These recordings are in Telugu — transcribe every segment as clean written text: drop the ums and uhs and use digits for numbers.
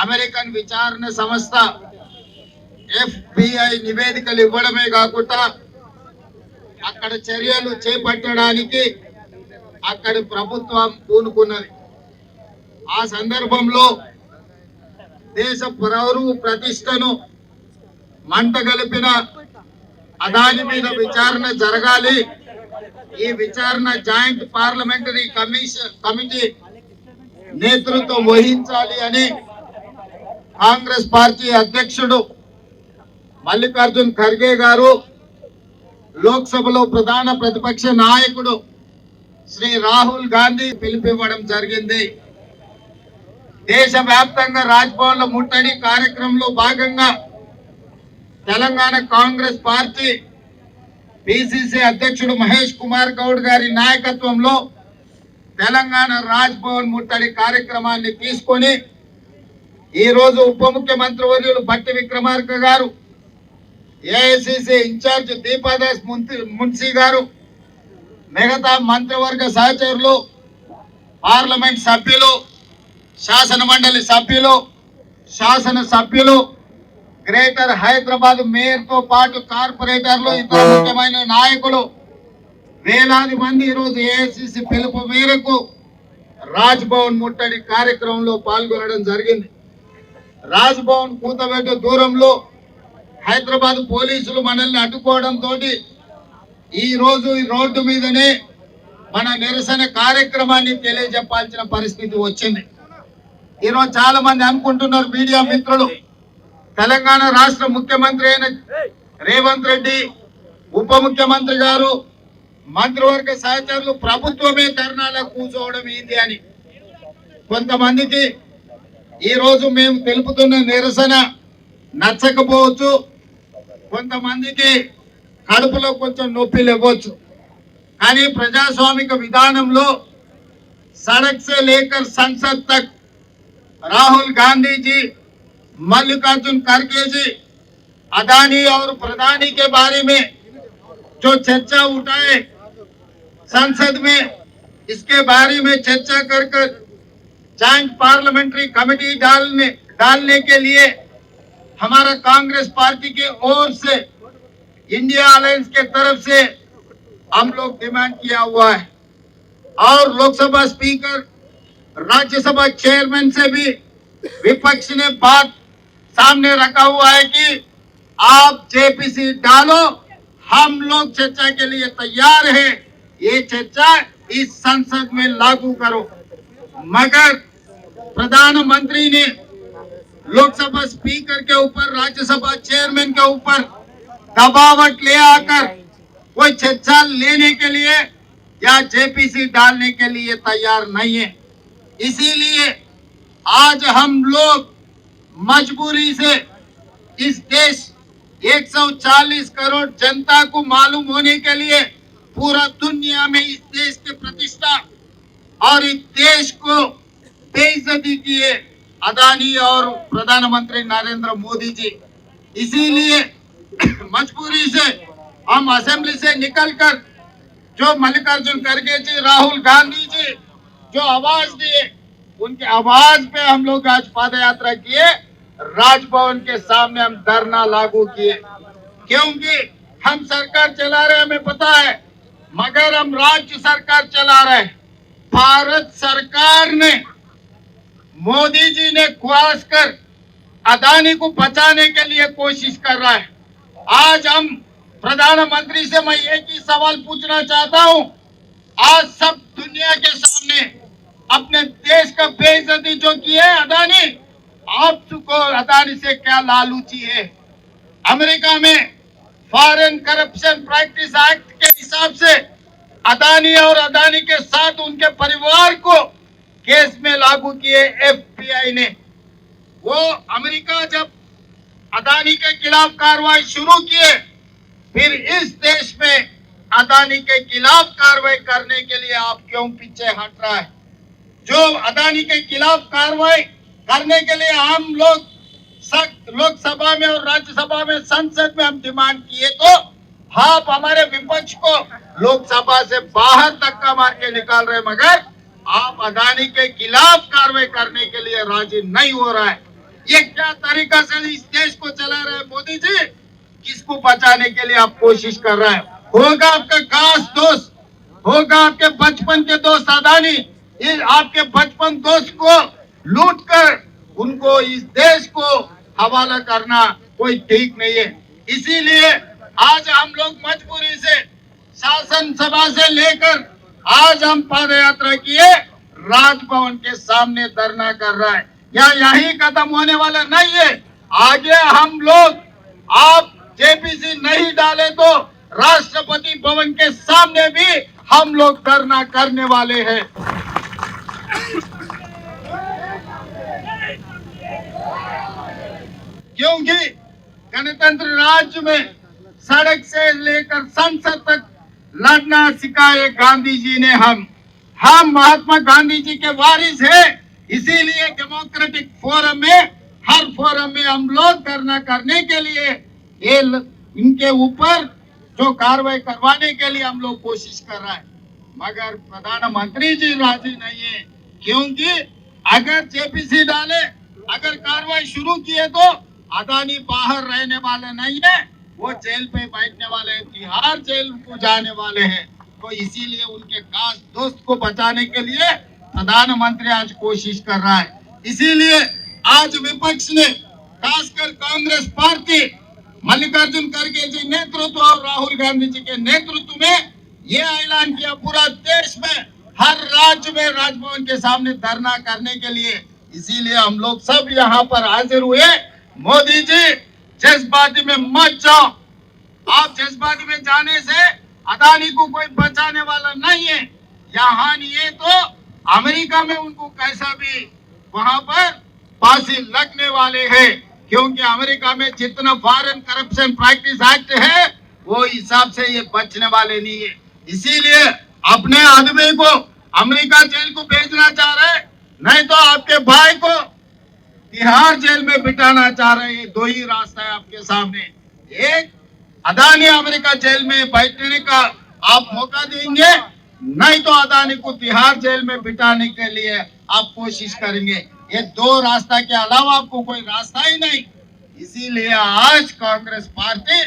అమెరికన్ విచారణ సంస్థ FBI నివేదికలు ఇవ్వడమే కాకుండా అక్కడ చర్యలు చేపట్టడానికి అక్కడి ప్రభుత్వం పూనుకున్నది. ఆ సందర్భంలో దేశ పౌరు ప్రతిష్టను మంటగలిపిన అదాని మీద విచారణ జరగాలి. ఈ విచారణ జాయింట్ పార్లమెంటరీ కమిటీ నేతృత్వం వహించాలి అని కాంగ్రెస్ పార్టీ అధ్యక్షుడు మల్లికార్జున్ ఖర్గే గారు, లోక్సభలో ప్రధాన ప్రతిపక్ష నాయకుడు శ్రీ రాహుల్ గాంధీ పిలుపివ్వడం జరిగింది. దేశవ్యాప్తంగా రాజ్భవన్ల ముట్టడి కార్యక్రమంలో భాగంగా తెలంగాణ కాంగ్రెస్ పార్టీ పిసిసి అధ్యక్షుడు మహేష్ కుమార్ గౌడ్ గారి నాయకత్వంలో తెలంగాణ రాజ్భవన్ ముట్టడి కార్యక్రమాన్ని తీసుకొని ఈ రోజు ఉప ముఖ్యమంత్రి వర్యులు భట్టి విక్రమార్క గారు, ఏఐసిసి ఇన్ఛార్జ్ దీపాదాస్ మున్సీ గారు, మిగతా మంత్రివర్గ సహచరులు, పార్లమెంట్ సభ్యులు, శాసన మండలి సభ్యులు, శాసన సభ్యులు, గ్రేటర్ హైదరాబాద్ మేయర్ తో పాటు కార్పొరేటర్లు, ఇతర ముఖ్యమైన నాయకులు వేలాది మంది ఈరోజు ఏఐసిసి పిలుపు మేరకు రాజ్భవన్ ముట్టడి కార్యక్రమంలో పాల్గొనడం జరిగింది. రాజ్భవన్ కూతబెట్ట దూరంలో హైదరాబాద్ పోలీసులు మనల్ని అడ్డుకోవడంతో ఈ రోజు ఈ రోడ్డు మీదనే మన నిరసన కార్యక్రమాన్ని తెలియజెప్పాల్సిన పరిస్థితి వచ్చింది. ఈరోజు చాలా మంది అనుకుంటున్నారు మీడియా మిత్రులు, తెలంగాణ రాష్ట్ర ముఖ్యమంత్రి అయిన రేవంత్ రెడ్డి, ఉప ముఖ్యమంత్రి గారు, మంత్రివర్గ సహచరులు ప్రభుత్వమే ధర్నాలో కూర్చోవడం ఏంది అని. కొంతమందికి ఈ రోజు మేము తెలుపుతున్న నిరసన నచ్చకపోవచ్చు, కొంతమందికి కడుపులో కొంచెం నొప్పి లేవచ్చు. కానీ ప్రజాస్వామిక విధానంలో సడక్ సే లేకర్ సంసద్ తక్ राहुल गांधी जी, मल्लिकार्जुन खड़गे जी अदानी और प्रधानी के बारे में जो चर्चा उठाए संसद में, इसके बारे में चर्चा कर जॉइंट पार्लियामेंट्री कमेटी डालने के लिए हमारा कांग्रेस पार्टी की ओर से, इंडिया अलायंस के तरफ से हम लोग डिमांड किया हुआ है। और लोकसभा स्पीकर, राज्यसभा चेयरमैन से भी विपक्ष ने बात सामने रखा हुआ है कि आप जेपीसी डालो, हम लोग चर्चा के लिए तैयार हैं, ये चर्चा इस संसद में लागू करो। मगर प्रधानमंत्री ने लोकसभा स्पीकर के ऊपर, राज्यसभा चेयरमैन के ऊपर दबावट ले आकर कोई चर्चा लेने के लिए या जेपीसी डालने के लिए तैयार नहीं है। इसीलिए आज हम लोग मजबूरी से इस देश 140 करोड़ जनता को मालूम होने के लिए पूरा दुनिया में इस देश की प्रतिष्ठा और इस देश को बेइज्जती किए अदानी और प्रधानमंत्री नरेंद्र मोदी जी। इसीलिए मजबूरी से हम असेंबली से निकलकर जो मल्लिकार्जुन खड़गे जी, राहुल गांधी जी जो आवाज दिए, उनके आवाज पे हम लोग आज पद यात्रा किए, राजभवन के सामने हम धरना लागू किए। क्योंकि हम सरकार चला रहे, हमें पता है, मगर हम राज्य सरकार चला रहे। भारत सरकार ने, मोदी जी ने ख्वास कर अदानी को बचाने के लिए कोशिश कर रहा है। आज हम प्रधानमंत्री से मैं एक ही सवाल पूछना चाहता हूं, आज सब दुनिया के सामने अपने देश का बेइज्जती जो की है अदानी, आपको अदानी से क्या लालूची है? अमेरिका में फॉरेन करप्शन प्रैक्टिस एक्ट के हिसाब से अदानी और अदानी के साथ उनके परिवार को केस में लागू किए FBI ने। वो अमेरिका जब अदानी के खिलाफ कार्रवाई शुरू किए, फिर इस देश में अदानी के खिलाफ कार्रवाई करने के लिए आप क्यों पीछे हट रहा है? जो अदानी के खिलाफ कार्रवाई करने के लिए हम लोग सख्त लोकसभा में और राज्यसभा में, संसद में हम डिमांड किए, तो आप हमारे विपक्ष को लोकसभा से बाहर धक्का मार के निकाल रहे, मगर आप अदानी के खिलाफ कार्रवाई करने के लिए राजी नहीं हो रहा है। ये क्या तरीका से इस देश को चला रहा है मोदी जी? किसको बचाने के लिए आप कोशिश कर रहा है? होगा आपका खास दोस्त, होगा आपके बचपन के दोस्त अदानी, ये आपके बचपन दोस्त को लूट कर उनको इस देश को हवाला करना कोई ठीक नहीं है। इसीलिए आज हम लोग मजबूरी से शासन सभा से लेकर आज हम पद यात्रा किए, राजभवन के सामने धरना कर रहा है। या यही खत्म होने वाला नहीं है, आगे हम लोग आप जेपीसी नहीं डाले तो राष्ट्रपति भवन के सामने भी हम लोग धरना करने वाले हैं। क्योंकि गणतंत्र राज्य में सड़क से लेकर संसद तक लड़ना सिखाए गांधी जी ने। हम महात्मा गांधी जी के वारिस हैं, इसीलिए डेमोक्रेटिक फोरम में हर फोरम में हम लोग धरना करने के लिए ये इनके ऊपर जो कार्रवाई करवाने के लिए हम लोग कोशिश कर रहे हैं, मगर प्रधानमंत्री जी राजी नहीं है। क्योंकि अगर जेपीसी डाले, अगर कार्रवाई शुरू किए तो अदानी बाहर रहने वाले नहीं है, वो जेल पे बैठने वाले हैं, तिहाड़ जेल को जाने वाले हैं। तो इसीलिए उनके खास दोस्त को बचाने के लिए प्रधानमंत्री आज कोशिश कर रहा है। इसीलिए आज विपक्ष ने खासकर कांग्रेस पार्टी मल्लिकार्जुन खड़गे जी नेतृत्व और राहुल गांधी जी के नेतृत्व में ये ऐलान किया पूरा देश में हर राज्य में राजभवन के सामने धरना करने के लिए। इसीलिए हम लोग सब यहाँ पर हाजिर हुए। मोदी जी जज्बाती में मत जाओ, आप जज्बाती में जाने से अदानी को कोई बचाने वाला नहीं है। यहाँ नहीं तो अमेरिका में उनको कैसा भी वहां पर फांसी लगने वाले हैं, क्योंकि अमेरिका में जितना फॉरेन करप्शन प्रैक्टिस एक्ट है वो हिसाब से ये बचने वाले नहीं है। इसीलिए अपने आदमी को अमेरिका जेल को भेजना चाह रहे, नहीं तो आपके भाई को तिहाड़ जेल में बिठाना चाह रहे हैं। दो ही रास्ता है आपके सामने, एक अदानी अमेरिका जेल में बैठने का आप मौका देंगे, नहीं तो अदानी को तिहाड़ जेल में बिठाने के लिए आप कोशिश करेंगे। ये दो रास्ता के अलावा आपको कोई रास्ता ही नहीं। इसीलिए आज कांग्रेस पार्टी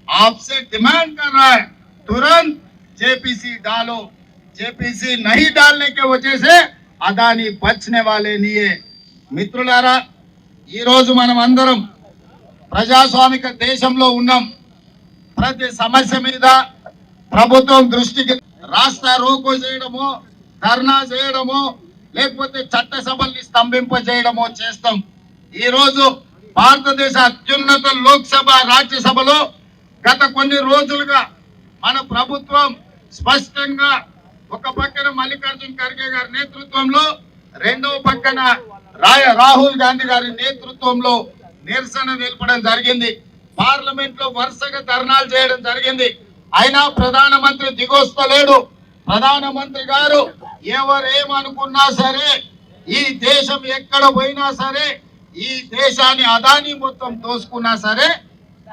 आपसे डिमांड कर रहा है, तुरंत जेपीसी डालो। जेपीसी नहीं डालने के वजह से अदानी बचने वाले नहीं है। మిత్రులారా, ఈ రోజు మనం అందరం ప్రజాస్వామిక దేశంలో ఉన్నాం. ప్రతి సమస్య మీద ప్రభుత్వం దృష్టికి రాస్తా రోకో చేయడమో, ధర్నా చేయడమో, లేకపోతే చట్టసభల్ని స్తంభింపజేయడమో చేస్తాం. ఈ రోజు భారతదేశ అత్యున్నత లోక్సభ రాజ్యసభలో గత కొన్ని రోజులుగా మన ప్రభుత్వం స్పష్టంగా ఒక పక్కన మల్లికార్జున్ ఖర్గే గారి నేతృత్వంలో, రెండో పక్కన రాహుల్ గాంధీ గారి నేతృత్వంలో నిరసన తెలపడం జరిగింది. పార్లమెంట్ లో వరుసగా ధర్నాలు చేయడం జరిగింది. అయినా ప్రధానమంత్రి దిగొస్తలేడు. ప్రధానమంత్రి గారు ఎవరేమనుకున్నా సరే, ఈ దేశం ఎక్కడ పోయినా సరే, ఈ దేశాన్ని అదాని మొత్తం దోసుకున్నా సరే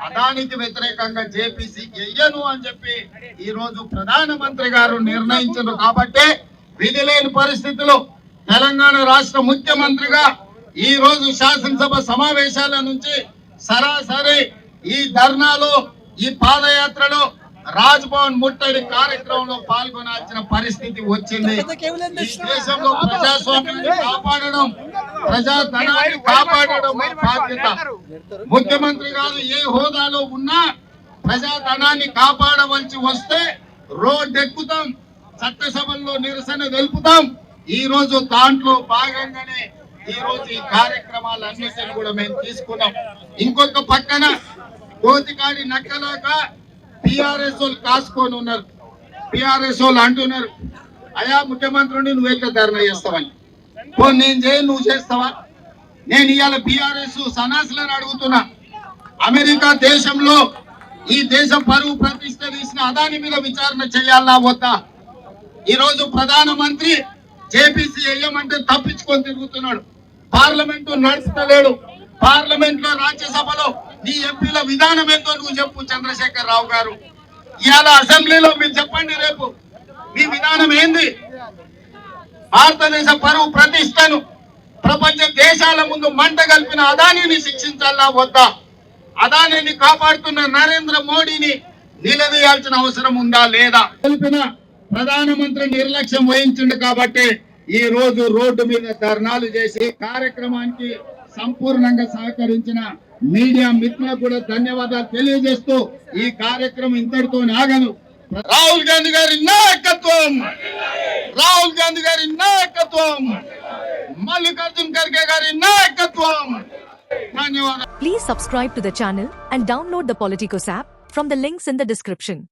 అదానికి వ్యతిరేకంగా జేపీసీ చెయ్యను అని చెప్పి ఈ రోజు ప్రధానమంత్రి గారు నిర్ణయించారు. కాబట్టి విధి లేని పరిస్థితిలో తెలంగాణ రాష్ట్ర ముఖ్యమంత్రిగా ఈ రోజు శాసనసభ సమావేశాల నుంచి సరాసరి ఈ ధర్నాలో, ఈ పాదయాత్రలో, రాజ్భవన్ ముట్టడి కార్యక్రమంలో పాల్గొనాల్సిన పరిస్థితి వచ్చింది. ఈ దేశంలో ప్రజాస్వామ్యాన్ని కాపాడడం, ప్రజాధనాన్ని కాపాడడం బాధ్యత. ముఖ్యమంత్రి గారు ఏ హోదాలో ఉన్నా ప్రజాధనాన్ని కాపాడవలసి వస్తే రోడ్ ఎక్కుతాం, చట్టసభల్లో నిరసన తెలుపుతాం. ఈ రోజు దాంట్లో భాగంగానే ఈ రోజు ఈ కార్యక్రమాలన్నిటిని కూడా మేము తీసుకున్నాం. ఇంకొక పక్కన కోతికాడి నక్కలాక టిఆర్ఎస్ వాళ్ళు కాసుకొని ఉన్నారు. టిఆర్ఎస్ వాళ్ళు అంటున్నారు, అయా ముఖ్యమంత్రిని నువ్వు ఎట్లా ధర్నా చేస్తావని. నేను చేయను, నువ్వు చేస్తావా? నేను ఇవాళ బిఆర్ఎస్ సన్నాసులను అడుగుతున్నా, అమెరికా దేశంలో ఈ దేశం పరువు ప్రతిష్ట తీసిన అదాని మీద విచారణ చేయాలా వద్దా? ఈ రోజు ప్రధానమంత్రి జేపీసీ వేయమంటే తప్పించుకొని తిరుగుతున్నాడు. పార్లమెంట్ నడుస్తలేడు. పార్లమెంట్ లో, రాజ్యసభలో నీ ఎంపీల విధానం ఏంటో నువ్వు చెప్పు చంద్రశేఖర్ రావు గారు. ఇవాళ అసెంబ్లీలో మీరు చెప్పండి, రేపు మీ విధానం ఏంది? భారతదేశ పరువు ప్రతిష్టను ప్రపంచ దేశాల ముందు మంట కలిపిన అదానిని శిక్షించాలా వద్దా? అదానిని కాపాడుతున్న నరేంద్ర మోడీని నిలదీయాల్సిన అవసరం ఉందా లేదా? తెలిపిన ప్రధానమంత్రి నిర్లక్ష్యం వహించిండు కాబట్టి ఈ రోజు రోడ్డు మీద ధర్నాలు చేసి కార్యక్రమానికి సంపూర్ణంగా సహకరించిన మీడియా మిత్రులకు కూడా ధన్యవాదాలు తెలియజేస్తూ ఈ కార్యక్రమం ఇంతటితో ఆగదు. రాహుల్ గాంధీ గారి నాయకత్వం, రాహుల్ గాంధీ గారి నాయకత్వం, మల్లికార్జున్ ఖర్గే గారి నాయకత్వం. ధన్యవాదాలు. Please subscribe to the channel and download the Politicos app from the links in the description.